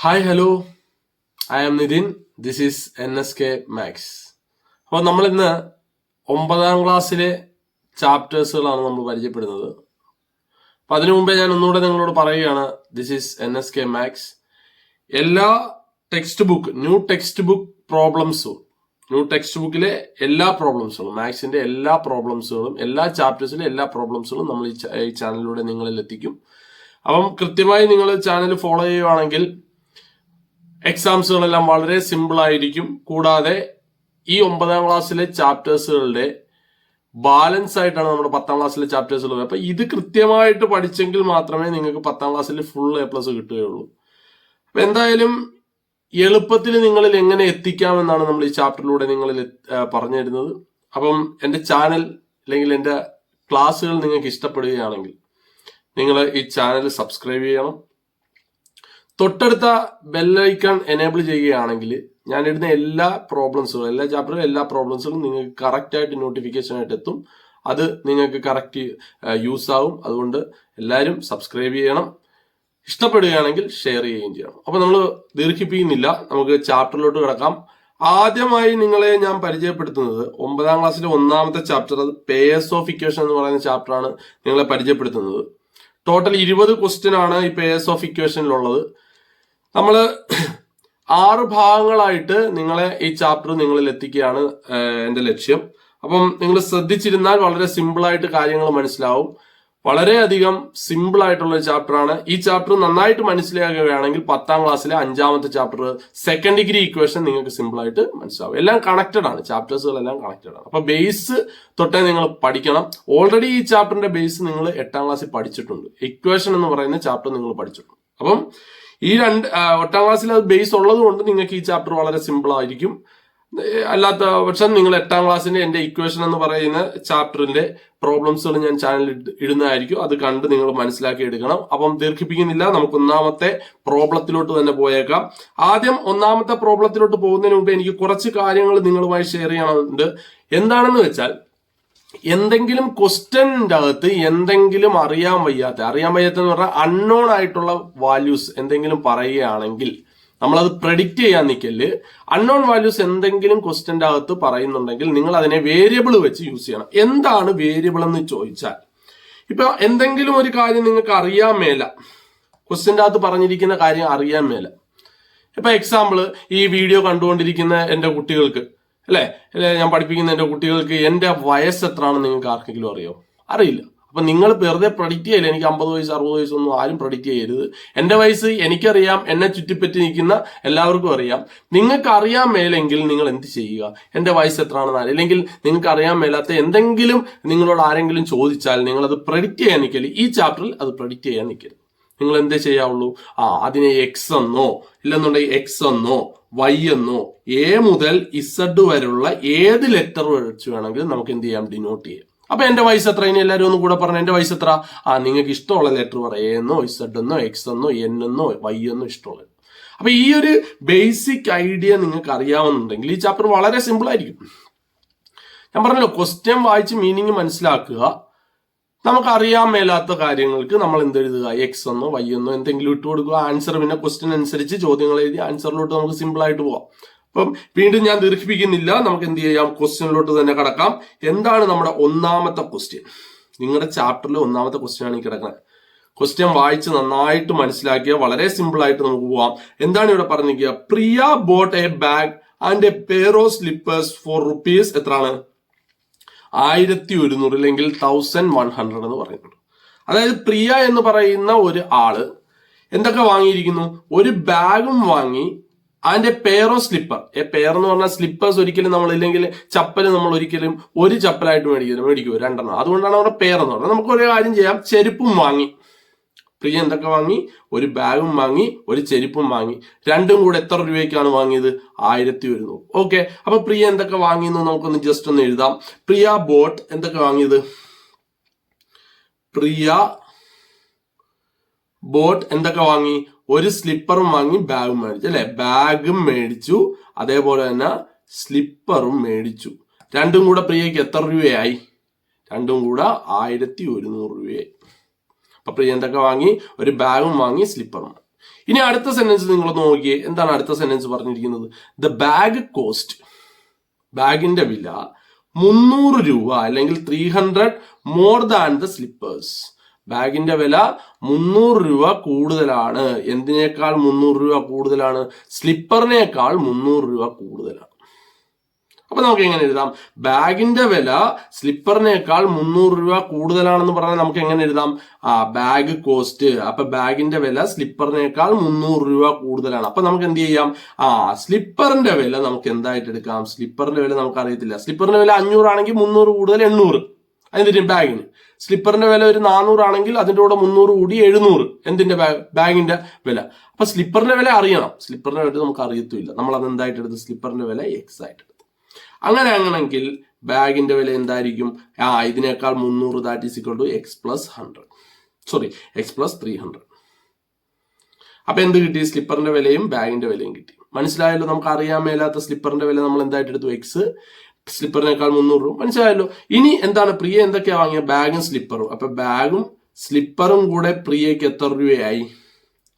Hi hello, I am Nithin. This is NSK maths. അപ്പോൾ നമ്മൾ ഇന്ന് 9ാം ക്ലാസ്സിലെ ചാപ്റ്റേഴ്സുകളാണ് നമ്മൾ പരിചയപ്പെടുന്നത്. അപ്പം അതിനു മുമ്പേ ഞാൻ ഒന്നുകൂടെ നിങ്ങളോട് പറയുകയാണ്, ദിസ് ഈസ് NSK മാത്സ്. എല്ലാ ന്യൂ ടെക്സ്റ്റ് ബുക്ക് പ്രോബ്ലംസും, ന്യൂ ടെക്സ്റ്റ് ബുക്കിലെ എല്ലാ പ്രോബ്ലംസുകളും, മാത്സിന്റെ എല്ലാ പ്രോബ്ലംസുകളും, എല്ലാ ചാപ്റ്റേഴ്സിലെ എല്ലാ പ്രോബ്ലംസുകളും നമ്മൾ ഈ ചാനലിലൂടെ നിങ്ങളിൽ എത്തിക്കും. അപ്പം കൃത്യമായി നിങ്ങൾ ചാനൽ ഫോളോ ചെയ്യുവാണെങ്കിൽ എക്സാംസുകളെല്ലാം വളരെ സിമ്പിൾ ആയിരിക്കും. കൂടാതെ ഈ 9ാം ക്ലാസ്സിലെ ചാപ്റ്റേഴ്സുകളുടെ ബാലൻസ് ആയിട്ടാണ് നമ്മുടെ 10ാം ക്ലാസ്സിലെ ചാപ്റ്റേഴ്സുകൾ. അപ്പൊ ഇത് കൃത്യമായിട്ട് പഠിച്ചെങ്കിൽ മാത്രമേ നിങ്ങൾക്ക് 10ാം ക്ലാസ്സിൽ ഫുൾ A+ കിട്ടുകയുള്ളൂ. അപ്പൊ എന്തായാലും എളുപ്പത്തിൽ നിങ്ങളിൽ എങ്ങനെ എത്തിക്കാമെന്നാണ് നമ്മൾ ഈ ചാപ്റ്ററിലൂടെ നിങ്ങളിൽ പറഞ്ഞു തരുന്നത്. അപ്പം എൻ്റെ ചാനൽ അല്ലെങ്കിൽ എൻ്റെ ക്ലാസ്സുകൾ നിങ്ങൾക്ക് ഇഷ്ടപ്പെടുകയാണെങ്കിൽ നിങ്ങൾ ഈ ചാനൽ സബ്സ്ക്രൈബ് ചെയ്യണം. തൊട്ടടുത്ത ബെല്ലൈക്കൺ എനേബിൾ ചെയ്യുകയാണെങ്കിൽ ഞാൻ ഇടുന്ന എല്ലാ പ്രോബ്ലംസുകളും, എല്ലാ ചാപ്റ്ററിലും എല്ലാ പ്രോബ്ലംസുകളും നിങ്ങൾക്ക് കറക്റ്റായിട്ട് നോട്ടിഫിക്കേഷൻ ആയിട്ട് എത്തും. അത് നിങ്ങൾക്ക് കറക്റ്റ് യൂസ് ആവും. അതുകൊണ്ട് എല്ലാവരും സബ്സ്ക്രൈബ് ചെയ്യണം. ഇഷ്ടപ്പെടുകയാണെങ്കിൽ ഷെയർ ചെയ്യുകയും ചെയ്യണം. അപ്പോൾ നമ്മൾ ദീർഘിപ്പിക്കുന്നില്ല, നമുക്ക് ചാപ്റ്ററിലോട്ട് കിടക്കാം. ആദ്യമായി നിങ്ങളെ ഞാൻ പരിചയപ്പെടുത്തുന്നത് 9ാം ക്ലാസ്സിലെ 1ാമത്തെ ചാപ്റ്റർ, അത് പേയേഴ്സ് ഓഫ് ഇക്വേഷൻ എന്ന് പറയുന്ന ചാപ്റ്ററാണ് നിങ്ങളെ പരിചയപ്പെടുത്തുന്നത്. ടോട്ടൽ 20 ക്വസ്റ്റ്യൻ ആണ് ഈ പേയേഴ്സ് ഓഫ് ഇക്വേഷനിലുള്ളത്. നമ്മൾ 6 ഭാഗങ്ങളായിട്ട് നിങ്ങളെ ഈ ചാപ്റ്റർ നിങ്ങളിൽ എത്തിക്കുകയാണ് എൻ്റെ ലക്ഷ്യം. അപ്പം നിങ്ങൾ ശ്രദ്ധിച്ചിരുന്നാൽ വളരെ സിമ്പിളായിട്ട് കാര്യങ്ങൾ മനസ്സിലാവും. വളരെയധികം സിമ്പിൾ ആയിട്ടുള്ള ചാപ്റ്ററാണ്. ഈ ചാപ്റ്റർ നന്നായിട്ട് മനസ്സിലാക്കുകയാണെങ്കിൽ 10ാം ക്ലാസ്സിലെ 5ാമത്തെ ചാപ്റ്റർ സെക്കൻഡ് ഡിഗ്രി ഇക്വേഷൻ നിങ്ങൾക്ക് സിമ്പിൾ ആയിട്ട് മനസ്സിലാവും. എല്ലാം കണക്റ്റഡ് ആണ്, ചാപ്റ്റേഴ്സുകളെല്ലാം കണക്റ്റഡ് ആണ്. അപ്പൊ ബേസ് തൊട്ടേ നിങ്ങൾ പഠിക്കണം. ഓൾറെഡി ഈ ചാപ്റ്ററിന്റെ ബേസ് നിങ്ങൾ 8ാം ക്ലാസ്സിൽ പഠിച്ചിട്ടുണ്ട്. ഇക്വേഷൻ എന്ന് പറയുന്ന ചാപ്റ്റർ നിങ്ങൾ പഠിച്ചിട്ടുണ്ട്. അപ്പം ഈ 8ാം ക്ലാസ്സിൽ അത് ബേസ് ഉള്ളത് കൊണ്ട് നിങ്ങൾക്ക് ഈ ചാപ്റ്റർ വളരെ സിമ്പിൾ ആയിരിക്കും. അല്ലാത്ത പക്ഷം നിങ്ങൾ 8ാം ക്ലാസ്സിന്റെ എൻ്റെ ഇക്വേഷൻ എന്ന് പറയുന്ന ചാപ്റ്ററിന്റെ പ്രോബ്ലംസുകൾ ഞാൻ ചാനലിൽ ഇടുന്നതായിരിക്കും. അത് കണ്ട് നിങ്ങൾ മനസ്സിലാക്കി എടുക്കണം. അപ്പം ദീർഘിപ്പിക്കുന്നില്ല, നമുക്ക് 1ാമത്തെ പ്രോബ്ലത്തിലോട്ട് തന്നെ പോയേക്കാം. ആദ്യം 1ാമത്തെ പ്രോബ്ലത്തിലോട്ട് പോകുന്നതിന് മുമ്പ് എനിക്ക് കുറച്ച് കാര്യങ്ങൾ നിങ്ങളുമായി ഷെയർ ചെയ്യണമെന്നുണ്ട്. എന്താണെന്ന് വെച്ചാൽ, എന്തെങ്കിലും ക്വസ്റ്റ്യൻ്റെ അകത്ത് എന്തെങ്കിലും അറിയാൻ വയ്യാത്തെന്ന് പറഞ്ഞാൽ അൺനോൺ ആയിട്ടുള്ള വാല്യൂസ് എന്തെങ്കിലും പറയുകയാണെങ്കിൽ നമ്മളത് പ്രെഡിക്റ്റ് ചെയ്യാൻ നിൽക്കല്. അൺനോൺ വാല്യൂസ് എന്തെങ്കിലും ക്വസ്റ്റ്യൻ്റെ അകത്ത് പറയുന്നുണ്ടെങ്കിൽ നിങ്ങൾ അതിനെ വേരിയബിൾ വെച്ച് യൂസ് ചെയ്യണം. എന്താണ് വേരിയബിൾ എന്ന് ചോദിച്ചാൽ, ഇപ്പൊ എന്തെങ്കിലും ഒരു കാര്യം നിങ്ങൾക്ക് അറിയാൻ മേല, ക്വസ്റ്റ്യൻ്റെ അകത്ത് പറഞ്ഞിരിക്കുന്ന കാര്യം അറിയാൻ മേല. ഇപ്പൊ എക്സാമ്പിൾ, ഈ വീഡിയോ കണ്ടുകൊണ്ടിരിക്കുന്ന എൻ്റെ കുട്ടികൾക്ക് അല്ലെ ഞാൻ പഠിപ്പിക്കുന്ന എൻ്റെ കുട്ടികൾക്ക് എൻ്റെ വയസ്സ് എത്രയാണെന്ന് നിങ്ങൾക്ക് ആർക്കെങ്കിലും അറിയില്ല. അപ്പൊ നിങ്ങൾ വെറുതെ പ്രഡിക്റ്റ് ചെയ്യില്ല. എനിക്ക് 50 വയസ്സ് 60 വയസ്സൊന്നും ആരും പ്രഡിക്റ്റ് ചെയ്യരുത്. എൻ്റെ വയസ്സ് എനിക്കറിയാം, എന്നെ ചുറ്റിപ്പറ്റി നിൽക്കുന്ന എല്ലാവർക്കും അറിയാം. നിങ്ങൾക്ക് അറിയാൻ മേലെങ്കിൽ നിങ്ങൾ എന്ത് ചെയ്യുക? എൻ്റെ വയസ്സ് എത്രയാണെന്ന് അല്ലെങ്കിൽ നിങ്ങൾക്ക് അറിയാൻ മേലാത്ത എന്തെങ്കിലും നിങ്ങളോട് ആരെങ്കിലും ചോദിച്ചാൽ നിങ്ങൾ അത് പ്രഡിക്റ്റ് ചെയ്യാൻ നിൽക്കല്. ഈ ചാപ്റ്ററിൽ അത് പ്രഡിക്റ്റ് ചെയ്യാൻ നിൽക്കരുത്. നിങ്ങൾ എന്തേ ചെയ്യാവുള്ളൂ? അതിനെ എക്സ് എന്നോ ഇല്ലെന്നുണ്ടെങ്കിൽ എക്സ് എന്നോ വൈ എന്നോ എ മുതൽ ഇസഡ് വരെയുള്ള ഏത് ലെറ്റർ വെച്ച് വേണമെങ്കിലും നമുക്ക് എന്ത് ചെയ്യാം? ഡിനോട്ട് ചെയ്യാം. അപ്പൊ എന്റെ വയസ്സ് എത്ര? ഇനി എല്ലാവരും ഒന്നും കൂടെ പറഞ്ഞു, എന്റെ വയസ്സ് എത്ര? നിങ്ങൾക്ക് ഇഷ്ടമുള്ള ലെറ്റർ പറ, എ എന്നോ ഇസഡ് എന്നോ എക്സ് എന്നോ എൻ എന്നോ വൈ എന്നോ ഇഷ്ടമുള്ളത്. അപ്പൊ ഈ ഒരു ബേസിക് ഐഡിയ നിങ്ങൾക്ക് അറിയാവുന്നുണ്ടെങ്കിൽ ഈ ചാപ്റ്റർ വളരെ സിമ്പിൾ ആയിരിക്കും. ഞാൻ പറഞ്ഞല്ലോ, ക്വസ്റ്റ്യൻ വായിച്ച് മീനിങ് മനസ്സിലാക്കുക. നമുക്ക് അറിയാൻ മേലാത്ത കാര്യങ്ങൾക്ക് നമ്മൾ എന്തെഴുതുക? എക്സ് എന്നോ വൈ എന്നോ എന്തെങ്കിലും ഇട്ട് കൊടുക്കുക. ആൻസർ പിന്നെ ക്വസ്റ്റ്യൻ അനുസരിച്ച് ചോദ്യങ്ങൾ എഴുതി ആൻസറിലോട്ട് നമുക്ക് സിമ്പിൾ ആയിട്ട് പോവാം. അപ്പം വീണ്ടും ഞാൻ ദീർഘിപ്പിക്കുന്നില്ല, നമുക്ക് എന്ത് ചെയ്യാം? ക്വസ്റ്റ്യനിലോട്ട് തന്നെ കടക്കാം. എന്താണ് നമ്മുടെ 1ാമത്തെ ക്വസ്റ്റ്യൻ? നിങ്ങളുടെ ചാപ്റ്ററിൽ 1ാമത്തെ ക്വസ്റ്റ്യൻ ആണ് ഈ കിടക്കുന്നത്. ക്വസ്റ്റ്യൻ വായിച്ച് നന്നായിട്ട് മനസ്സിലാക്കിയ വളരെ സിമ്പിൾ ആയിട്ട് നമുക്ക് പോവാം. എന്താണ് ഇവിടെ പറഞ്ഞിരിക്കുക? Priya bought a bag and a pair of slippers for rupees എത്രയാണ്? 1100 അല്ലെങ്കിൽ 1100 എന്ന് പറയുന്നുണ്ട്. അതായത് പ്രിയ എന്ന് പറയുന്ന ഒരു ആള് എന്തൊക്കെ വാങ്ങിയിരിക്കുന്നു? ഒരു ബാഗും വാങ്ങി, and a pair of slipper. Pair എന്ന് പറഞ്ഞാൽ സ്ലിപ്പേഴ്സ് ഒരിക്കലും നമ്മൾ ഇല്ലെങ്കിൽ ചപ്പല് നമ്മൾ ഒരിക്കലും ഒരു ചപ്പലായിട്ട് മേടിക്കുമോ? 2 അതുകൊണ്ടാണ് അവിടെ പെയർ എന്ന് പറഞ്ഞത്. നമുക്ക് ഒരു കാര്യം ചെയ്യാം, ചെരുപ്പും വാങ്ങി. പ്രിയ എന്തൊക്കെ വാങ്ങി? ഒരു ബാഗും വാങ്ങി, ഒരു ചെരുപ്പും വാങ്ങി. രണ്ടും കൂടെ എത്ര രൂപയ്ക്കാണ് വാങ്ങിയത്? 1100. ഓക്കെ, അപ്പൊ പ്രിയ എന്തൊക്കെ വാങ്ങിയെന്ന് നമുക്കൊന്ന് ജസ്റ്റ് ഒന്ന് എഴുതാം. പ്രിയ ബോട്ട് എന്തൊക്കെ വാങ്ങിയത്? പ്രിയ ബോട്ട് എന്തൊക്കെ വാങ്ങി? ഒരു സ്ലിപ്പറും വാങ്ങി, ബാഗും മേടിച്ചു അല്ലെ? ബാഗും മേടിച്ചു, അതേപോലെ തന്നെ സ്ലിപ്പറും മേടിച്ചു. രണ്ടും കൂടെ പ്രിയക്ക് എത്ര രൂപയായി? രണ്ടും കൂടെ 1100 രൂപയായി. അപ്പൊ പ്രിയ എന്തൊക്കെ വാങ്ങി? ഒരു ബാഗും വാങ്ങി, സ്ലിപ്പറും. ഇനി അടുത്ത സെന്റൻസ് നിങ്ങൾ നോക്കിയേ, എന്താണ് അടുത്ത സെന്റൻസ് പറഞ്ഞിരിക്കുന്നത്? ദ ബാഗ് കോസ്റ്റ്, ബാഗിന്റെ വില 300 രൂപ അല്ലെങ്കിൽ 300 മോർ ദാൻ ദ സ്ലിപ്പേഴ്സ്. ബാഗിന്റെ വില 300 രൂപ കൂടുതലാണ്. എന്തിനേക്കാൾ 300 രൂപ കൂടുതലാണ്? സ്ലിപ്പറിനേക്കാൾ 300 രൂപ കൂടുതലാണ്. അപ്പൊ നമുക്ക് എങ്ങനെ എഴുതാം? ബാഗിന്റെ വില സ്ലിപ്പറിനേക്കാൾ 300 രൂപ കൂടുതലാണെന്ന് പറഞ്ഞാൽ നമുക്ക് എങ്ങനെ എഴുതാം? Bag cost. അപ്പൊ ബാഗിന്റെ വില സ്ലിപ്പറിനേക്കാൾ 300 രൂപ കൂടുതലാണ്. അപ്പൊ നമുക്ക് എന്ത് ചെയ്യാം? സ്ലിപ്പറിന്റെ വില നമുക്ക് എന്തായിട്ട് എടുക്കാം? സ്ലിപ്പറിന്റെ വില നമുക്ക് അറിയത്തില്ല. സ്ലിപ്പറിന്റെ വില 500 ആണെങ്കിൽ 300 കൂടുതൽ 800. അതിന്റെ ബാഗിന്. സ്ലിപ്പറിന്റെ വില ഒരു 400 ആണെങ്കിൽ അതിന്റെ കൂടെ 300 കൂടി 700. എന്തിന്റെ ബാഗിന്റെ വില. അപ്പൊ സ്ലിപ്പറിന്റെ വില അറിയണം. സ്ലിപ്പറിന്റെ വില നമുക്ക് അറിയത്തില്ല. നമ്മൾ അത് എന്തായിട്ട് എടുത്ത്? സ്ലിപ്പറിന്റെ വില എക്സ് ആയിട്ട് എടുത്തു. അങ്ങനെയാണെങ്കിൽ ബാഗിന്റെ വില എന്തായിരിക്കും? ഇതിനേക്കാൾ 300, that is equal to x plus 100. Sorry, x plus 300. അപ്പൊ എന്ത് കിട്ടി? സ്ലിപ്പറിന്റെ വിലയും ബാഗിന്റെ വിലയും കിട്ടി. മനസ്സിലായല്ലോ? നമുക്ക് അറിയാൻ മേലാത്ത സ്ലിപ്പറിന്റെ വില നമ്മൾ എന്തായിട്ട് എടുത്തു? എക്സ്. സ്ലിപ്പറിനേക്കാൾ 300 രൂപ. മനസ്സിലായല്ലോ? ഇനി എന്താണ് പ്രിയ എന്തൊക്കെയാ വാങ്ങിയ? ബാഗും സ്ലിപ്പറും. അപ്പൊ ബാഗും സ്ലിപ്പറും കൂടെ പ്രിയയ്ക്ക് എത്ര രൂപയായി?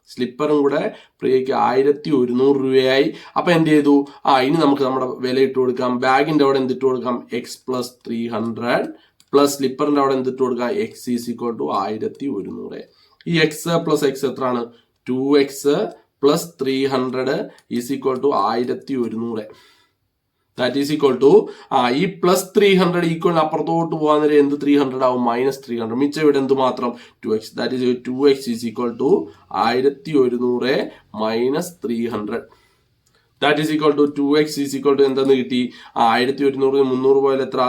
സ്ലിപ്പറും കൂടെ പ്രിയയ്ക്ക് 1100 രൂപയായി. അപ്പൊ എന്ത് ചെയ്തു? ഇനി നമുക്ക് നമ്മുടെ വില ഇട്ട് കൊടുക്കാം. ബാഗിന്റെ അവിടെ എന്തിട്ട് കൊടുക്കാം? എക്സ് പ്ലസ് 300 പ്ലസ് സ്ലിപ്പറിന്റെ അവിടെ എന്തിട്ട് കൊടുക്കാം? X is equal to 1100. ഈ എക്സ് പ്ലസ് എക്സ് എത്രയാണ്? 2x plus 300 is equal to 1100. That is equal to ഈ പ്ലസ് 300 ഈക്വൽ അപ്പുറത്തോട്ട് പോകാൻ നേരം എന്ത് 300 ആവും? -300. മിച്ചം ഇവിടെ എന്ത് മാത്രം? 2x. That is 2x is equal to 1100 minus 300. That is equal to 2x is equal to എന്തെന്ന് കിട്ടി? 1100 300 പോയാൽ എത്ര?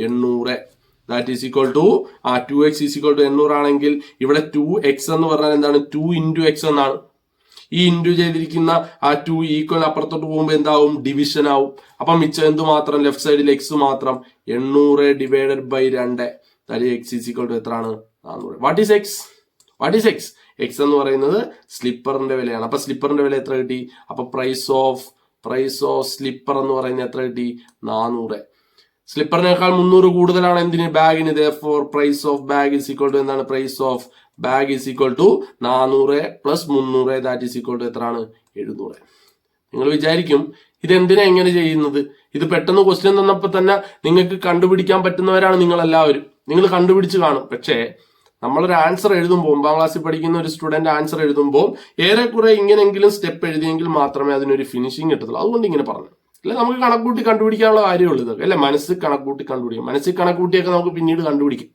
800. That is equal to 2x is equal to 800 ആണെങ്കിൽ ഇവിടെ 2x എന്ന് പറഞ്ഞാൽ എന്താണ്? 2 into x എന്നാണ്. ഈ ഇൻറ്റു ചെയ്തിരിക്കുന്ന 2 ഈക്വൽ അപ്പുറത്തോട്ട് പോകുമ്പോൾ എന്താവും? ഡിവിഷൻ ആവും. അപ്പൊ മിച്ചം എന്ത് മാത്രം? ലെഫ്റ്റ് സൈഡിൽ എക്സ് മാത്രം. 800 divided by 2. X is equal to എത്രയാണ്? 400. What is X? എക്സ് എന്ന് പറയുന്നത് സ്ലിപ്പറിന്റെ വിലയാണ്. അപ്പൊ സ്ലിപ്പറിന്റെ വില എത്ര കിട്ടി? അപ്പൊ പ്രൈസ് ഓഫ് സ്ലിപ്പർ എന്ന് പറയുന്നത് എത്ര കിട്ടി? 400. സ്ലിപ്പറിനേക്കാൾ 300 കൂടുതലാണ് എന്തിന്? ബാഗിന്. therefore price of bag is equal to എന്താണ്? Price of bag is equal to 400 plus 300 that is equal to എത്രയാണ്? 700. നിങ്ങൾ വിചാരിക്കും ഇതെന്തിനാ എങ്ങനെ ചെയ്യുന്നത്? ഇത് പെട്ടെന്ന് ക്വസ്റ്റ്യൻ തന്നപ്പോൾ തന്നെ നിങ്ങൾക്ക് കണ്ടുപിടിക്കാൻ പറ്റുന്നവരാണ് നിങ്ങൾ എല്ലാവരും. നിങ്ങൾ കണ്ടുപിടിച്ച് കാണും. പക്ഷേ നമ്മളൊരു ആൻസർ എഴുതുമ്പോൾ, 9ാം ക്ലാസ്സിൽ പഠിക്കുന്ന ഒരു സ്റ്റുഡന്റ് ആൻസർ എഴുതുമ്പോൾ ഏറെക്കുറെ ഇങ്ങനെങ്കിലും സ്റ്റെപ്പ് എഴുതിയെങ്കിൽ മാത്രമേ അതിനൊരു ഫിനിഷിംഗ് കിട്ടത്തുള്ളൂ. അതുകൊണ്ട് ഇങ്ങനെ പറഞ്ഞു. അല്ലെ നമുക്ക് കണക്കൂട്ടി കണ്ടുപിടിക്കാനുള്ള കാര്യമുള്ളൂ ഇതൊക്കെ. അല്ലെ മനസ്സിൽ കണക്കൂട്ടി കണ്ടുപിടിക്കും. മനസ്സിൽ കണക്കൂട്ടിയൊക്കെ നമുക്ക് പിന്നീട് കണ്ടുപിടിക്കും.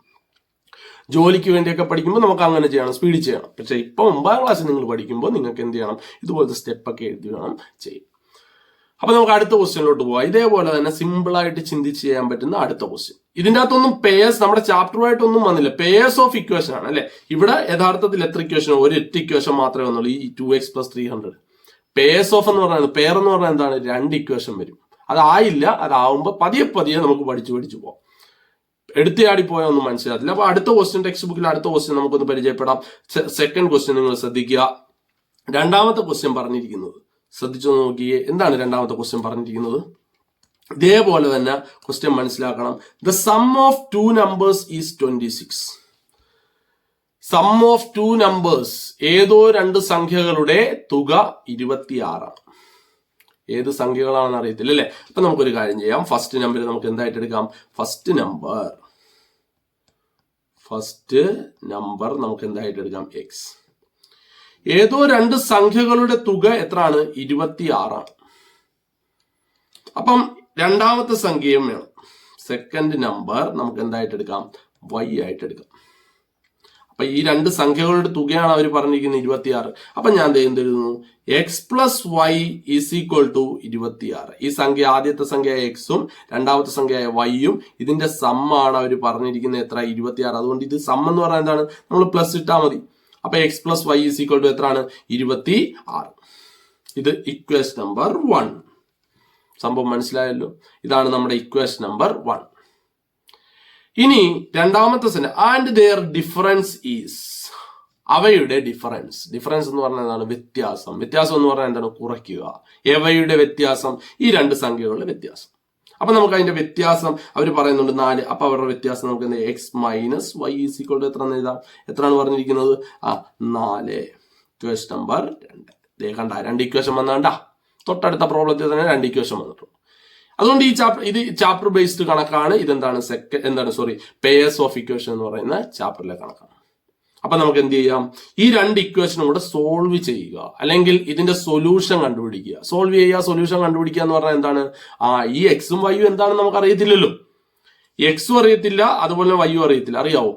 ജോലിക്ക് വേണ്ടിയൊക്കെ പഠിക്കുമ്പോൾ നമുക്ക് അങ്ങനെ ചെയ്യണം, സ്പീഡിൽ ചെയ്യണം. പക്ഷെ ഇപ്പൊ 9ാം ക്ലാസ്സിൽ നിങ്ങൾ പഠിക്കുമ്പോൾ നിങ്ങൾക്ക് എന്ത് ചെയ്യണം? ഇതുപോലത്തെ സ്റ്റെപ്പൊക്കെ എഴുതി വേണം ചെയ്യും. അപ്പൊ നമുക്ക് അടുത്ത ക്വസ്റ്റ്യനിലോട്ട് പോവാം. ഇതേപോലെ തന്നെ സിമ്പിൾ ആയിട്ട് ചിന്തിച്ച് ചെയ്യാൻ പറ്റുന്ന അടുത്ത ക്വസ്റ്റ്യൻ. ഇതിന്റെ അകത്തൊന്നും പേയേഴ്സ് നമ്മുടെ ചാപ്റ്ററുമായിട്ടൊന്നും വന്നില്ല. പേയേഴ്സ് ഓഫ് ഇക്വേഷൻ ആണ് അല്ലെ. ഇവിടെ യഥാർത്ഥത്തിൽ എത്ര ഇക്വേഷൻ? ഒരു ഇക്വേഷൻ മാത്രമേ വന്നുള്ളൂ. ഈ 2x പ്ലസ് 300. പേയേഴ്സ് ഓഫ് എന്ന് പറഞ്ഞാൽ പെയർ എന്ന് പറഞ്ഞാൽ എന്താണ്? 2 ഇക്വേഷൻ വരും. അതായില്ല. അതാവുമ്പോൾ പതിയെ നമുക്ക് പഠിച്ചു പോവാം. എടുത്തിയാടി പോയാൽ ഒന്നും മനസ്സിലാത്തില്ല. അപ്പൊ അടുത്ത ക്വസ്റ്റ്യൻ, ടെക്സ്റ്റ് ബുക്കിൽ അടുത്ത ക്വസ്റ്റ്യൻ നമുക്കൊന്ന് പരിചയപ്പെടാം. സെക്കൻഡ് ക്വസ്റ്റ്യൻ നിങ്ങൾ ശ്രദ്ധിക്കുക. രണ്ടാമത്തെ ക്വസ്റ്റ്യൻ പറഞ്ഞിരിക്കുന്നത് ശ്രദ്ധിച്ചു നോക്കിയേ. എന്താണ് രണ്ടാമത്തെ ക്വസ്റ്റ്യൻ പറഞ്ഞിരിക്കുന്നത്? ഇതേപോലെ തന്നെ ക്വസ്റ്റ്യൻ മനസ്സിലാക്കണം. The sum of 2 numbers is 26. Sum of 2 numbers, ഏതോ 2 സംഖ്യകളുടെ തുക 26 ആണ്. ഏത് സംഖ്യകളാണെന്ന് അറിയത്തില്ല അല്ലെ. അപ്പൊ നമുക്കൊരു കാര്യം ചെയ്യാം. ഫസ്റ്റ് നമ്പർ നമുക്ക് എന്തായിട്ട് എടുക്കാം? ഫസ്റ്റ് നമ്പർ നമുക്ക് എന്തായിട്ട് എടുക്കാം? എക്സ്. ഏതോ 2 സംഖ്യകളുടെ തുക എത്രയാണ്? 26 ആണ്. അപ്പം രണ്ടാമത്തെ സംഖ്യയും വേണം. സെക്കൻഡ് നമ്പർ നമുക്ക് എന്തായിട്ട് എടുക്കാം? വൈ ആയിട്ട് എടുക്കാം. അപ്പൊ ഈ 2 സംഖ്യകളുടെ തുകയാണ് അവർ പറഞ്ഞിരിക്കുന്നത് 26. അപ്പൊ ഞാൻ എന്തെഴുതുന്നു? X plus y is equal to 26. ഈ സംഖ്യ, ആദ്യത്തെ സംഖ്യ എക്സും രണ്ടാമത്തെ സംഖ്യ വൈയും ഇതിന്റെ സമ്മാണ് അവർ പറഞ്ഞിരിക്കുന്നത് എത്ര? 26. അതുകൊണ്ട് ഇത് സം എന്ന് പറഞ്ഞാൽ എന്താണ്? നമ്മൾ പ്ലസ് ഇട്ടാൽ മതി. അപ്പൊ x plus y is equal to എത്രയാണ്? 26. ഇത് ഇക്വേഷൻ നമ്പർ 1. സംഭവം മനസ്സിലായല്ലോ? ഇതാണ് നമ്മുടെ ഇക്വേഷൻ നമ്പർ 1. ഇനി രണ്ടാമത്തെ sentence, and their difference is, അവയുടെ ഡിഫറൻസ് എന്ന് പറഞ്ഞാൽ എന്താണ്? വ്യത്യാസം എന്ന് പറഞ്ഞാൽ എന്താണ്? കുറയ്ക്കുക. എവയുടെ വ്യത്യാസം? ഈ 2 സംഖ്യകളുടെ വ്യത്യാസം. അപ്പൊ നമുക്ക് അതിന്റെ വ്യത്യാസം അവർ പറയുന്നുണ്ട് 4. അപ്പൊ അവരുടെ വ്യത്യാസം നമുക്ക് എന്ത്? X minus y is equal to എത്ര എഴുതാം? എത്രയാണ് പറഞ്ഞിരിക്കുന്നത്? 4. Equation number 2. കണ്ട 2 ഇക്വേഷൻ വന്നാണ്ട തൊട്ടടുത്ത പ്രോബ്ലത്തിൽ തന്നെ 2 ഇക്വേഷൻ വന്നിട്ടുണ്ട്. അതുകൊണ്ട് ഇത് ചാപ്റ്റർ ബേസ്ഡ് കണക്കാണ്. ഇതെന്താണ് പേയേഴ്സ് ഓഫ് ഇക്വേഷൻ എന്ന് പറയുന്ന ചാപ്റ്ററിലെ കണക്കാണ്. അപ്പൊ നമുക്ക് എന്ത് ചെയ്യാം, ഈ 2 ഇക്വേഷനും കൂടെ സോൾവ് ചെയ്യുക, അല്ലെങ്കിൽ ഇതിന്റെ സൊല്യൂഷൻ കണ്ടുപിടിക്കുക. സൊല്യൂഷൻ കണ്ടുപിടിക്കുക എന്ന് പറഞ്ഞാൽ എന്താണ്, ഈ എക്സും വൈയും എന്താണെന്ന് നമുക്ക് അറിയത്തില്ലല്ലോ. എക്സും അറിയത്തില്ല, അതുപോലെ വൈയും അറിയത്തില്ല. അറിയാവോ?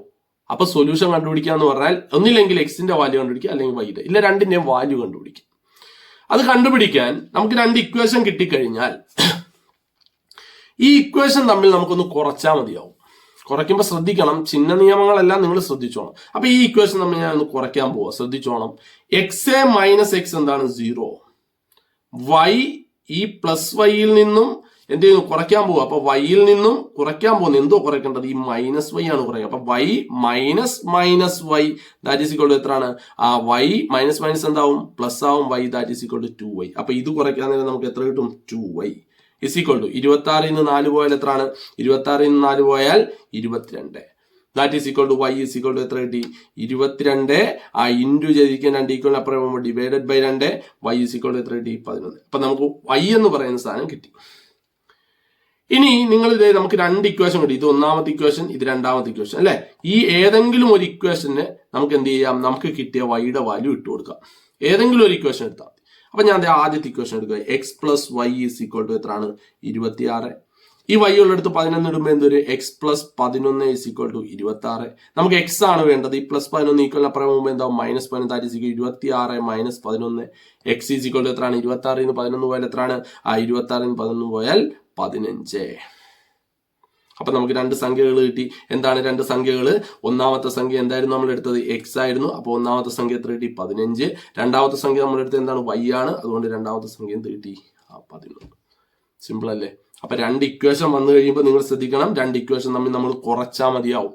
അപ്പൊ സൊല്യൂഷൻ കണ്ടുപിടിക്കുക എന്ന് പറഞ്ഞാൽ ഒന്നില്ലെങ്കിൽ എക്സിന്റെ വാല്യൂ കണ്ടുപിടിക്കുക, അല്ലെങ്കിൽ വൈയുടെ, ഇല്ല രണ്ടിന്റെയും വാല്യൂ കണ്ടുപിടിക്കുക. അത് കണ്ടുപിടിക്കാൻ നമുക്ക് 2 ഇക്വേഷൻ കിട്ടിക്കഴിഞ്ഞാൽ ഈ ഇക്വേഷൻ തമ്മിൽ നമുക്കൊന്ന് കുറച്ചാൽ മതിയാവും. കുറയ്ക്കുമ്പോൾ ശ്രദ്ധിക്കണം, ചിഹ്ന നിയമങ്ങളെല്ലാം നിങ്ങൾ ശ്രദ്ധിച്ചോണം. അപ്പൊ ഈ ഇക്വേഷൻ തമ്മിൽ ഞാൻ ഒന്ന് കുറയ്ക്കാൻ പോവാ, ശ്രദ്ധിച്ചോണം. എക്സ് എ മൈനസ് എക്സ് എന്താണ് 0. വൈ ഈ പ്ലസ് വൈയിൽ നിന്നും എന്ത് ചെയ്യുന്നു, കുറയ്ക്കാൻ പോവുക. അപ്പൊ വൈയിൽ നിന്നും കുറയ്ക്കാൻ പോകുന്നത് എന്തോ കുറയ്ക്കേണ്ടത്, ഈ മൈനസ് വൈ ആണ് കുറയ്ക്കുക. അപ്പൊ y minus y that is equal to എത്രയാണ്, വൈ മൈനസ് എന്താവും, പ്ലസ് ആവും. Y that is equal to 2y. അപ്പൊ ഇത് കുറയ്ക്കാൻ നേരം നമുക്ക് എത്ര കിട്ടും, 2y ഇസ് ഈക്വൽ ടു 26 നിന്ന് 4 പോയാൽ എത്രയാണ്, 26 നിന്ന് 4 പോയാൽ 22. That is equal to y is equal to എത്ര കിട്ടി, 22. ഇൻറ്റു ചെയ്തിരിക്കാൻ 2 ഈക്വൽ അപ്പുറം പോകുമ്പോൾ divided by 2. Y is equal to എത്ര കിട്ടി, 11. അപ്പൊ നമുക്ക് വൈ എന്ന് പറയുന്ന സാധനം കിട്ടി. ഇനി നിങ്ങൾ നമുക്ക് 2 ഇക്വേഷൻ കിട്ടി. ഇത് ഒന്നാമത്തെ ഇക്വേഷൻ, ഇത് രണ്ടാമത്തെ ഇക്വേഷൻ അല്ലെ. ഈ ഏതെങ്കിലും ഒരു ഇക്വേഷന് നമുക്ക് എന്ത് ചെയ്യാം, നമുക്ക് കിട്ടിയ വൈയുടെ വാല്യൂ ഇട്ട് കൊടുക്കാം. ഏതെങ്കിലും ഒരു ഇക്വേഷൻ എടുത്താൽ. അപ്പൊ ഞാൻ ആദ്യത്തെ ഇക്വേഷൻ എടുക്കുക. X plus y is equal to എത്രയാണ്, 26. ഈ വൈ ഉള്ളടുത്ത് 11 ഇടുമ്പോൾ എന്തൊരു, x plus 11 is equal to 26. നമുക്ക് എക്സ് ആണ് വേണ്ടത്. ഈ പ്ലസ് 11 ഈക്വൽ അപ്പുറം പോകുമ്പോൾ എന്താവും, minus 11 that is equal 26 minus 11. X is equal to എത്രയാണ്, 26 നിന്ന് 11 പോയാൽ എത്രയാണ്, 26 നിന്ന് 11 പോയാൽ 15. അപ്പൊ നമുക്ക് 2 സംഖ്യകൾ കിട്ടി. എന്താണ് 2 സംഖ്യകൾ? ഒന്നാമത്തെ സംഖ്യ എന്തായിരുന്നു നമ്മൾ എടുത്തത്, എക്സ് ആയിരുന്നു. അപ്പൊ ഒന്നാമത്തെ സംഖ്യ എത്ര കിട്ടി, 15. രണ്ടാമത്തെ സംഖ്യ നമ്മൾ എടുത്തത് എന്താണ്, വൈ ആണ്. അതുകൊണ്ട് രണ്ടാമത്തെ സംഖ്യ എന്ത് കിട്ടി, 11. സിമ്പിൾ അല്ലേ? അപ്പൊ 2 ഇക്വേഷൻ വന്നു കഴിയുമ്പോൾ നിങ്ങൾ ശ്രദ്ധിക്കണം, 2 ഇക്വേഷൻ തമ്മിൽ നമ്മൾ കുറച്ചാൽ മതിയാവും.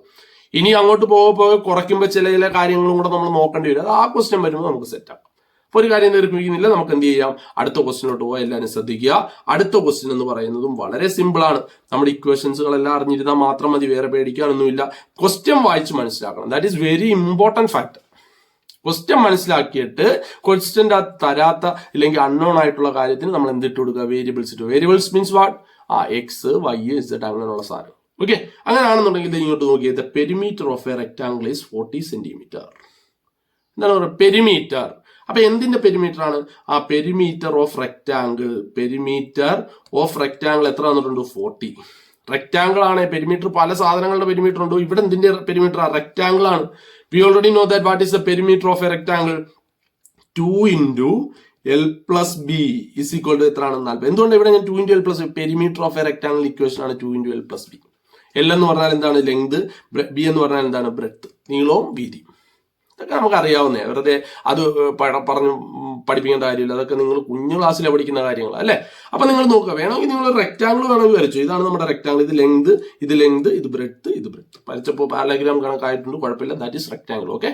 ഇനി അങ്ങോട്ട് പോകെ കുറയ്ക്കുമ്പോൾ ചില കാര്യങ്ങളും കൂടെ നമ്മൾ നോക്കേണ്ടി വരും. അത് ആ ക്വസ്റ്റ്യൻ വരുമ്പോൾ നമുക്ക് സെറ്റാക്കാം. അപ്പൊ ഒരു കാര്യം തീർപ്പിക്കുന്നില്ല, നമുക്ക് എന്ത് ചെയ്യാം, അടുത്ത ക്വസ്റ്റിനോട്ട് പോകാൻ എല്ലാവരും ശ്രദ്ധിക്കുക. അടുത്ത ക്വസ്റ്റ്യൻ എന്ന് പറയുന്നതും വളരെ സിമ്പിൾ ആണ്. നമ്മുടെ ഇക്വേഷൻസുകളെല്ലാം അറിഞ്ഞിരുന്നാൽ മാത്രം മതി, വേറെ പേടിക്കാനൊന്നുമില്ല. ക്വസ്റ്റ്യൻ വായിച്ച് മനസ്സിലാക്കണം. That is very important factor. Question മനസ്സിലാക്കിയിട്ട് ക്വസ്റ്റ്യൻ്റെ തരാത്ത അല്ലെങ്കിൽ അൺനോൺ ആയിട്ടുള്ള കാര്യത്തിന് നമ്മൾ എന്തിട്ട് കൊടുക്കുക, വേരിയബിൾസ് ഇട്ടു. Variables means what, x y z അങ്ങനെയുള്ള സാധനം. ഓക്കെ, അങ്ങനെയാണെന്നുണ്ടെങ്കിൽ ഇങ്ങോട്ട് നോക്കിയത് perimeter of a rectangle is 40 centimetre. എന്താണ് പറയുക, പെരിമീറ്റർ. അപ്പൊ എന്തിന്റെ പെരിമീറ്റർ ആണ്, perimeter of rectangle. Perimeter of rectangle എത്ര വന്നിട്ടുണ്ട്, 40. റെക്ടാംഗിൾ ആണ്. പെരിമീറ്റർ പല സാധനങ്ങളുടെ പെരിമീറ്റർ ഉണ്ട്. ഇവിടെ എന്തിന്റെ പെരിമീറ്റർ, റെക്ടാംഗിൾ ആണ്. We already know that what is the perimeter of a rectangle, 2 into L plus B is equal to എത്രയാണ്, 40. എന്തുകൊണ്ട് ഇവിടെ ഞാൻ 2 into L plus B, perimeter of a rectangle equation ആണ് 2 into L plus B. L എന്ന് പറഞ്ഞാൽ എന്താണ്, length. B എന്ന് പറഞ്ഞാൽ എന്താണ്, ബ്രെഡ്ത്ത്, നീളവും വീതിയും. ഇതൊക്കെ നമുക്ക് അറിയാവുന്നേ, വെറുതെ അത് പറഞ്ഞു പഠിപ്പിക്കേണ്ട കാര്യമില്ല. അതൊക്കെ നിങ്ങൾ കുഞ്ഞു ക്ലാസ്സിലെ പഠിക്കുന്ന കാര്യങ്ങൾ അല്ലേ. അപ്പൊ നിങ്ങൾ നോക്കുക, വേണമെങ്കിൽ നിങ്ങൾ റെക്ടാംഗിൾ വേണമെങ്കിൽ വരച്ചു. ഇതാണ് നമ്മുടെ റെക്ടാംഗിൾ. ഇത് ലെങ്ത്, ഇത് ബ്രെഡ്ത്ത്, ഇത് ബ്രെഡ്ത്ത്. വരച്ചപ്പോൾ പാരലഗ്രാം കണക്കായിട്ടുണ്ട്, കുഴപ്പമില്ല. That is rectangle. ഓക്കെ,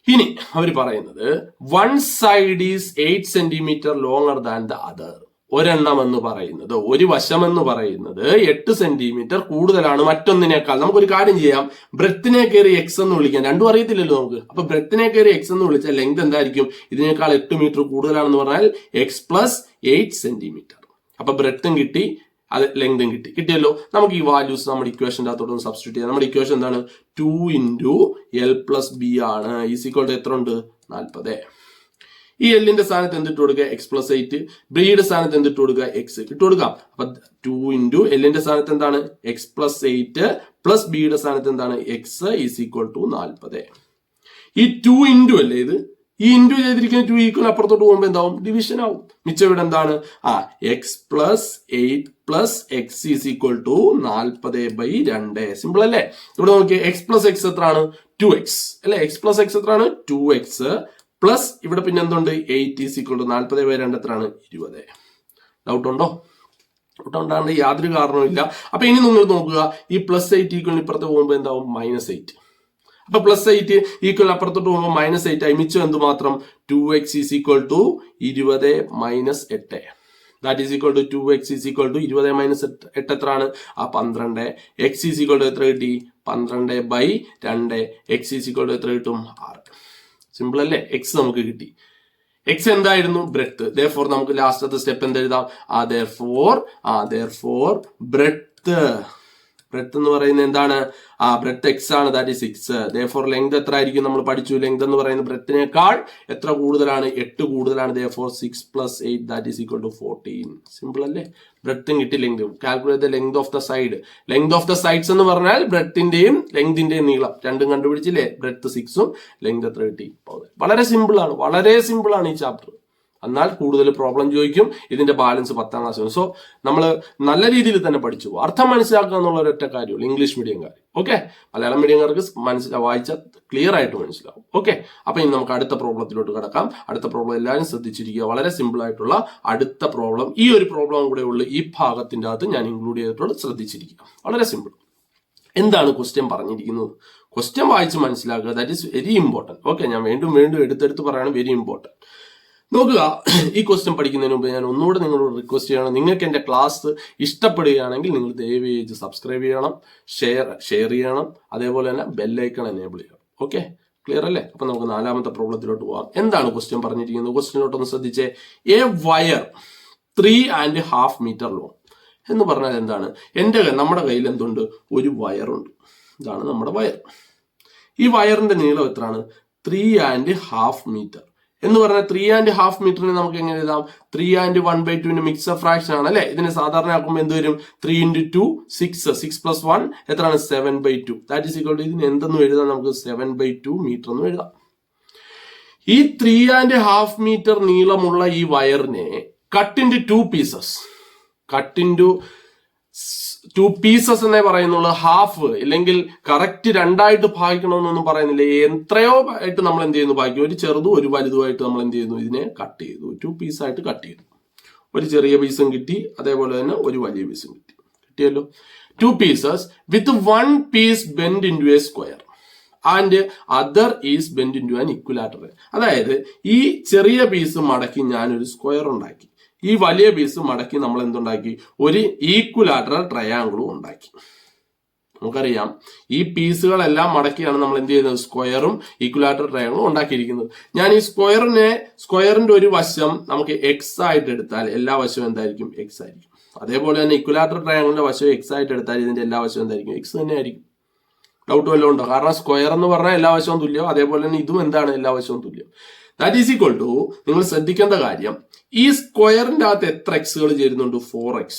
ഇനി അവർ പറയുന്നത് 1 side is 8 centimetre longer than the other. ഒരെണ്ണം എന്ന് പറയുന്നത്, ഒരു വശം എന്ന് പറയുന്നത് 8 സെന്റിമീറ്റർ കൂടുതലാണ് മറ്റൊന്നിനേക്കാൾ. നമുക്കൊരു കാര്യം ചെയ്യാം, ബ്രെത്തിനെ കയറി എക്സ് എന്ന് വിളിക്കാം. രണ്ടും അറിയത്തില്ലല്ലോ നമുക്ക്. അപ്പൊ ബ്രെത്തിനെ കയറി എക്സ് എന്ന് വിളിച്ചാൽ ലെങ്ത് എന്തായിരിക്കും, ഇതിനേക്കാൾ 8 മീറ്റർ കൂടുതലാണെന്ന് പറഞ്ഞാൽ എക്സ് പ്ലസ് 8 സെന്റിമീറ്റർ. അപ്പൊ ബ്രെത്തും കിട്ടി, അത് ലെങ്തും കിട്ടിയല്ലോ. നമുക്ക് ഈ വാല്യൂസ് നമ്മുടെ ഇക്വേഷൻ്റെ അകത്തോട്ട് സബ്സ്റ്റിറ്റ്യൂട്ട് ചെയ്യാം. നമ്മുടെ ഇക്വേഷൻ എന്താണ്, 2 into L plus B ആണ്. ഈസ് ഈക്വൽ ടു എത്ര ഉണ്ട്, 40. ഈ എല്ലിന്റെ സ്ഥാനത്ത് എന്തിട്ട് കൊടുക്കുക, എക്സ് പ്ലസ് 8. ബിയുടെ സ്ഥാനത്ത് എന്തിട്ട് കൊടുക്കുക, എക്സ് ഇട്ട് കൊടുക്കാം. അപ്പൊ 2 into എല്ലിന്റെ സ്ഥാനത്ത് എന്താണ്, എക്സ് പ്ലസ് 8 പ്ലസ് ബിയുടെ സ്ഥാനത്ത് എന്താണ്, എക്സ് ഈസ് ഈക്വൽ ടു 40. ഈ 2 into അല്ലേ ഇത്, ഈ ഇൻറ്റു ചെയ്തിരിക്കുന്ന 2 ഈക്വൽ അപ്പുറത്തോട്ട് പോകുമ്പോൾ എന്താവും, ഡിവിഷൻ ആവും. മിച്ചം ഇവിടെ എന്താണ്, x plus 8 plus x is equal to 40/2. Simple അല്ലേ. ഇവിടെ നോക്കിയേ, എക്സ് പ്ലസ് എക്സ് എത്രയാണ്, 2x അല്ലെ. എക്സ് പ്ലസ് എക്സ് എത്രയാണ്, 2x പ്ലസ് ഇവിടെ പിന്നെ എന്തുണ്ട്, 8 ഈസ് ഈക്വൽ ടു 40/2 എത്രയാണ്, 20. ഡൗട്ട് ഉണ്ടോ? ഡൗട്ട് ഉണ്ടാകേണ്ട യാതൊരു കാരണവുമില്ല. അപ്പൊ ഇനി നിങ്ങൾ നോക്കുക, ഈ പ്ലസ് 8 ഈക്വൽ ഇപ്പുറത്ത് പോകുമ്പോൾ എന്താവും, -8. അപ്പൊ പ്ലസ് 8 ഈക്വൽ അപ്പുറത്തോട്ട് പോകുമ്പോൾ -8 ആയി. മിച്ചം എന്ത് മാത്രം, 2x is equal to 20 - 8. That is equal to 2x is equal to 20 - 8 എത്രയാണ്, 12. എക്സ് ഈസ് ഈക്വൽ ടു എത്ര കിട്ടി, 12/2. എക്സ് ഈസ് ഈക്വൽ ടു എത്ര കിട്ടും, 6. സിമ്പിൾ അല്ലേ? എക്സ് നമുക്ക് കിട്ടി. എക്സ് എന്തായിരുന്നു? ബ്രെഡ്ത്ത്. therefore നമുക്ക് ലാസ്റ്റത്തെ സ്റ്റെപ്പ് എന്ത് എഴുതാം? therefore ബ്രെഡ്ത്ത് എന്ന് പറയുന്നത് എന്താണ്? ബ്രെഡ്ത്ത് എക്സ് ആണ്, ദാറ്റ് ഈസ് 6. therefore ലെങ്ത് എത്ര ആയിരിക്കും? നമ്മൾ പഠിച്ചു, ലെങ്ത് എന്ന് പറയുന്നത് ബ്രെഡ്ത്തിനേക്കാൾ എത്ര കൂടുതലാണ്? 8 കൂടുതലാണ്. therefore 6 + 8 that is equal to 14. Simple അല്ലേ? ബ്രെഡ്ത്തും കിട്ടി, ലെങ്തും. Calculate the length of the side. Length of the sides എന്ന് പറഞ്ഞാൽ ബ്രെഡ്ത്തിന്റെയും ലെങ്തിന്റെയും നീളം രണ്ടും കണ്ടുപിടിച്ചില്ലേ? ബ്രെഡ്ത്ത് 6ഉം ലെങ്ത് എത്ര കിട്ടി? വളരെ സിമ്പിൾ ആണ് ഈ ചാപ്റ്റർ. എന്നാൽ കൂടുതൽ പ്രോബ്ലം ചോദിക്കും. ഇതിന്റെ ബാലൻസ് 10ാം ക്ലാസ്. സോ നമ്മൾ നല്ല രീതിയിൽ തന്നെ പഠിച്ചു, അർത്ഥം മനസ്സിലാക്കുക എന്നുള്ള ഒരൊറ്റ കാര്യമുള്ളൂ ഇംഗ്ലീഷ് മീഡിയംകാർ. ഓക്കെ, മലയാളം മീഡിയംകാർക്ക് വായിച്ച ക്ലിയർ ആയിട്ട് മനസ്സിലാവും. ഓക്കെ, അപ്പൊ ഇനി നമുക്ക് അടുത്ത പ്രോബ്ലത്തിലോട്ട് കിടക്കാം. അടുത്ത പ്രോബ്ലം എല്ലാവരും ശ്രദ്ധിച്ചിരിക്കുക. വളരെ സിമ്പിൾ ആയിട്ടുള്ള അടുത്ത പ്രോബ്ലം, ഈ ഒരു പ്രോബ്ലം കൂടെ ഉള്ളു ഈ ഭാഗത്തിന്റെ അകത്ത് ഞാൻ ഇൻക്ലൂഡ് ചെയ്തിട്ടുള്ളത്. ശ്രദ്ധിച്ചിരിക്കുക, വളരെ സിമ്പിൾ. എന്താണ് ക്വസ്റ്റ്യൻ പറഞ്ഞിരിക്കുന്നത്? ക്വസ്റ്റ്യൻ വായിച്ച് മനസ്സിലാക്കുക, that is very important. Okay, ഞാൻ വീണ്ടും എടുത്തെടുത്ത് പറയണം, വെരി ഇമ്പോർട്ടൻറ്റ്. നോക്കുക, ഈ ക്വസ്റ്റ്യൻ പഠിക്കുന്നതിന് മുമ്പ് ഞാൻ ഒന്നുകൂടെ നിങ്ങളോട് റിക്വസ്റ്റ് ചെയ്യണം, നിങ്ങൾക്ക് എൻ്റെ ക്ലാസ് ഇഷ്ടപ്പെടുകയാണെങ്കിൽ നിങ്ങൾ ദയവേത് സബ്സ്ക്രൈബ് ചെയ്യണം, ഷെയർ ചെയ്യണം, അതേപോലെ തന്നെ ബെല്ലൈക്കൺ എനേബിൾ ചെയ്യണം. ഓക്കെ, ക്ലിയർ അല്ലേ? അപ്പൊ നമുക്ക് 4ാമത്തെ പ്രോബ്ലത്തിലോട്ട് പോകാം. എന്താണ് ക്വസ്റ്റ്യൻ പറഞ്ഞിരിക്കുന്നത്? ക്വസ്റ്റ്യനോട്ടൊന്ന് ശ്രദ്ധിച്ചേ. എ വയർ 3.5 മീറ്റർ ലോങ് എന്ന് പറഞ്ഞാൽ എന്താണ്? നമ്മുടെ കയ്യിൽ എന്തുണ്ട്? ഒരു വയറുണ്ട്. ഇതാണ് നമ്മുടെ വയർ. ഈ വയറിന്റെ നീളം എത്രയാണ്? 3.5 മീറ്റർ എന്ന് പറഞ്ഞാൽ 3.5 മീറ്ററിന് നമുക്ക് എങ്ങനെ എഴുതാം? 3 and 1/2 മിക്സർ ഫ്രാക്ഷൻ ആണ് അല്ലെ? ഇതിനെ സാധാരണ ആക്കുമ്പോൾ എന്ത് വരും? 3 × 2 6 6 + 1 എത്രയാണ്? 7/2. ദാറ്റ് ഈസ് ഈക്വൽ ടു, ഇതിന് എന്തെന്ന് എഴുതാം? നമുക്ക് 7/2 മീറ്റർ എന്ന് എഴുതാം. ഈ 3.5 മീറ്റർ നീളമുള്ള ഈ വയറിനെ കട്ട് ഇൻറ്റു 2 പീസസ്. എന്നേ പറയുന്നുള്ളൂ. ഹാഫ് ഇല്ലെങ്കിൽ കറക്റ്റ് 2ആയിട്ട് ഭാഗിക്കണമെന്നൊന്നും പറയുന്നില്ല. എത്രയോ ആയിട്ട് നമ്മൾ എന്ത് ചെയ്യുന്നു? ഭാഗിക്കും. ഒരു ചെറുതും ഒരു വലുതുമായിട്ട് നമ്മൾ എന്ത് ചെയ്യുന്നു? ഇതിനെ കട്ട് ചെയ്തു. 2 പീസായിട്ട് കട്ട് ചെയ്തു. ഒരു ചെറിയ പീസും കിട്ടി, അതേപോലെ തന്നെ ഒരു വലിയ പീസും കിട്ടിയല്ലോ. 2 pieces with 1 piece bend into a square and other is bend into an equilateral. അതായത് ഈ ചെറിയ പീസ് മടക്കി ഞാനൊരു സ്ക്വയർ ഉണ്ടാക്കി. ഈ വലിയ പീസ് മടക്കി നമ്മൾ എന്തുണ്ടാക്കി? ഒരു ഈക്വലാറ്ററൽ ട്രയാങ്കിളും ഉണ്ടാക്കി. നമുക്കറിയാം, ഈ പീസുകളെല്ലാം മടക്കിയാണ് നമ്മൾ എന്ത് ചെയ്യുന്നത്? സ്ക്വയറും ഈക്വലാറ്ററൽ ട്രയാങ്കിളും ഉണ്ടാക്കിയിരിക്കുന്നത്. ഞാൻ ഈ സ്ക്വയറിന്റെ ഒരു വശം നമുക്ക് എക്സ് ആയിട്ട് എടുത്താൽ എല്ലാ വശവും എന്തായിരിക്കും? എക്സ് ആയിരിക്കും. അതേപോലെ തന്നെ ഈക്വലാറ്ററൽ ട്രയാങ്കിളിന്റെ വശം എക്സ് ആയിട്ട് എടുത്താൽ ഇതിന്റെ എല്ലാ വശവും എന്തായിരിക്കും? എക്സ് തന്നെ ആയിരിക്കും. ഡൗട്ട് വല്ലതും ഉണ്ടോ? കാരണം സ്ക്വയർ എന്ന് പറഞ്ഞാൽ എല്ലാ വശവും തുല്യം, അതേപോലെ തന്നെ ഇതും എന്താണ്? എല്ലാ വശവും തുല്യം. ദാറ്റ് ഈസ് ഈക്വൽ ടു, നിങ്ങൾ ശ്രദ്ധിക്കേണ്ട കാര്യം, ഈ സ്ക്വയറിന്റെ അകത്ത് എത്ര എക്സുകൾ ചേരുന്നുണ്ട്? 4x.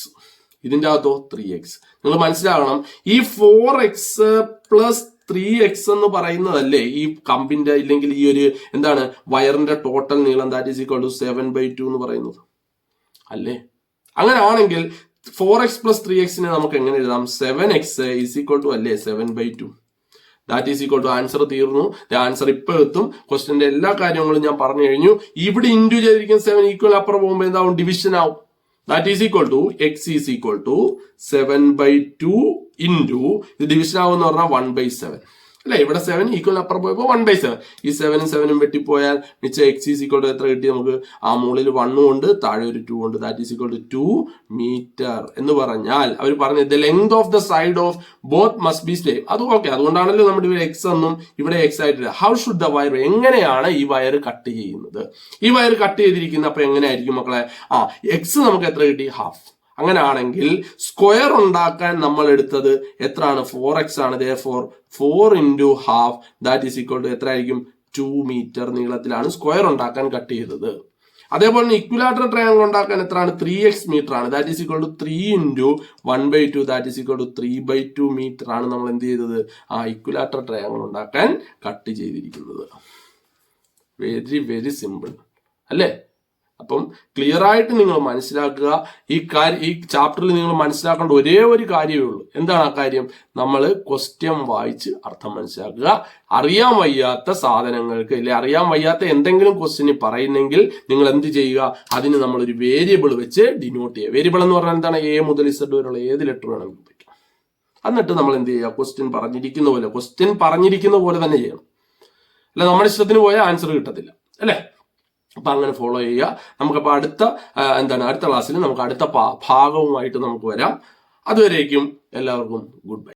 ഇതിന്റെ അകത്തോ 3x. നിങ്ങൾ മനസ്സിലാകണം, ഈ 4x + 3x എന്ന് പറയുന്നതല്ലേ ഈ കമ്പിന്റെ ഇല്ലെങ്കിൽ ഈ ഒരു എന്താണ് വയറിന്റെ ടോട്ടൽ നീളം? ദാറ്റ് ഈസ് ഈക്വൽ ടു 7/2 എന്ന് പറയുന്നത് അല്ലേ? അങ്ങനെ ആണെങ്കിൽ 4x + 3x നമുക്ക് എങ്ങനെ എഴുതാം? 7x ഈസ് ഈക്വൽ ടു അല്ലേ 7/2. That is equal to, answer തീർന്നു. ആൻസർ ഇപ്പൊ എത്തും. ക്വസ്റ്റ്യന്റെ എല്ലാ കാര്യങ്ങളും ഞാൻ പറഞ്ഞു കഴിഞ്ഞു. ഇവിടെ ഇൻറ്റു ചെയ്തിരിക്കുന്ന 7 ഈക്വൽ അപ്പുറം പോകുമ്പോൾ എന്താവും? ഡിവിഷൻ ആവും. That is equal to x is equal to 7/2 into, ഇത് ഡിവിഷൻ ആവുമെന്ന് പറഞ്ഞാൽ 1/7 അല്ലെ? ഇവിടെ 7 ഈക്വൽ അപ്പുറം പോയപ്പോൾ 1/7. ഈ 7ഉം 7ഉം വെട്ടിപ്പോയാൽ മിച്ചം x ഈസ് ഈക്വൽ ടു എത്ര കിട്ടി നമുക്ക്? മുകളിൽ 1 ഉണ്ട്, താഴെ ഒരു 2 ഉണ്ട്. That is equal to 2 metre എന്ന് പറഞ്ഞാൽ അവർ പറഞ്ഞത് the length of the side of both must be same. അത് ഓക്കെ, അതുകൊണ്ടാണല്ലോ നമ്മുടെ ഇവിടെ എക്സ് എന്നും ഇവിടെ എക്സ് ആയിട്ട്. ഹൗ ഷുഡ് ദ വയർ, എങ്ങനെയാണ് ഈ വയർ കട്ട് ചെയ്യുന്നത്? ഈ വയർ കട്ട് ചെയ്തിരിക്കുന്നത് അപ്പൊ എങ്ങനെയായിരിക്കും മക്കളെ? എക്സ് നമുക്ക് എത്ര കിട്ടി? ഹാഫ്. അങ്ങനെ ആണെങ്കിൽ സ്ക്വയർ ഉണ്ടാക്കാൻ നമ്മൾ എടുത്തത് എത്രയാണ്? 4x ആണ്. therefore 4 × half that is equal to എത്ര ആയിരിക്കും? 2 മീറ്റർ നീളത്തിലാണ് സ്ക്വയർ ഉണ്ടാക്കാൻ കട്ട് ചെയ്തത്. അതേപോലെ തന്നെ ഇക്വലാറ്ററൽ ട്രയാങ്കിൾ ഉണ്ടാക്കാൻ എത്രയാണ്? 3x മീറ്റർ ആണ്. That is equal to 3 × 1/2 that is equal to 3/2 metre ആണ് നമ്മൾ എന്ത് ചെയ്തത്? ഇക്വലാറ്ററൽ ട്രയാങ്കിൾ ഉണ്ടാക്കാൻ കട്ട് ചെയ്തിരിക്കുന്നത്. വെരി വെരി സിമ്പിൾ അല്ലേ? അപ്പം ക്ലിയർ ആയിട്ട് നിങ്ങൾ മനസ്സിലാക്കുക. ഈ ചാപ്റ്ററിൽ നിങ്ങൾ മനസ്സിലാക്കേണ്ട ഒരേ ഒരു കാര്യമേ ഉള്ളൂ. എന്താണ് ആ കാര്യം? നമ്മൾ ക്വസ്റ്റ്യൻ വായിച്ച് അർത്ഥം മനസ്സിലാക്കുക. അറിയാൻ വയ്യാത്ത സാധനങ്ങൾക്ക് ഇല്ലെ, അറിയാൻ വയ്യാത്ത എന്തെങ്കിലും ക്വസ്റ്റ്യൻ പറയുന്നെങ്കിൽ നിങ്ങൾ എന്ത് ചെയ്യുക? അതിന് നമ്മളൊരു വേരിയബിൾ വെച്ച് ഡിനോട്ട് ചെയ്യുക. വേരിയബിൾ എന്ന് പറഞ്ഞാൽ എന്താണ്? A മുതൽ Z വരെയുള്ള ഏത് ലെറ്റർ വേണമെങ്കിലും പറ്റും. എന്നിട്ട് നമ്മൾ എന്ത് ചെയ്യുക? ക്വസ്റ്റ്യൻ പറഞ്ഞിരിക്കുന്ന പോലെ തന്നെ ചെയ്യണം. അല്ല നമ്മുടെ ഇഷ്ടത്തിന് പോയാൽ ആൻസർ കിട്ടത്തില്ല അല്ലേ? അപ്പൊ അങ്ങനെ ഫോളോ ചെയ്യുക. നമുക്കപ്പോൾ അടുത്ത ക്ലാസ്സിൽ നമുക്ക് അടുത്ത ഭാഗവുമായിട്ട് നമുക്ക് വരാം. അതുവരേക്കും എല്ലാവർക്കും ഗുഡ് ബൈ.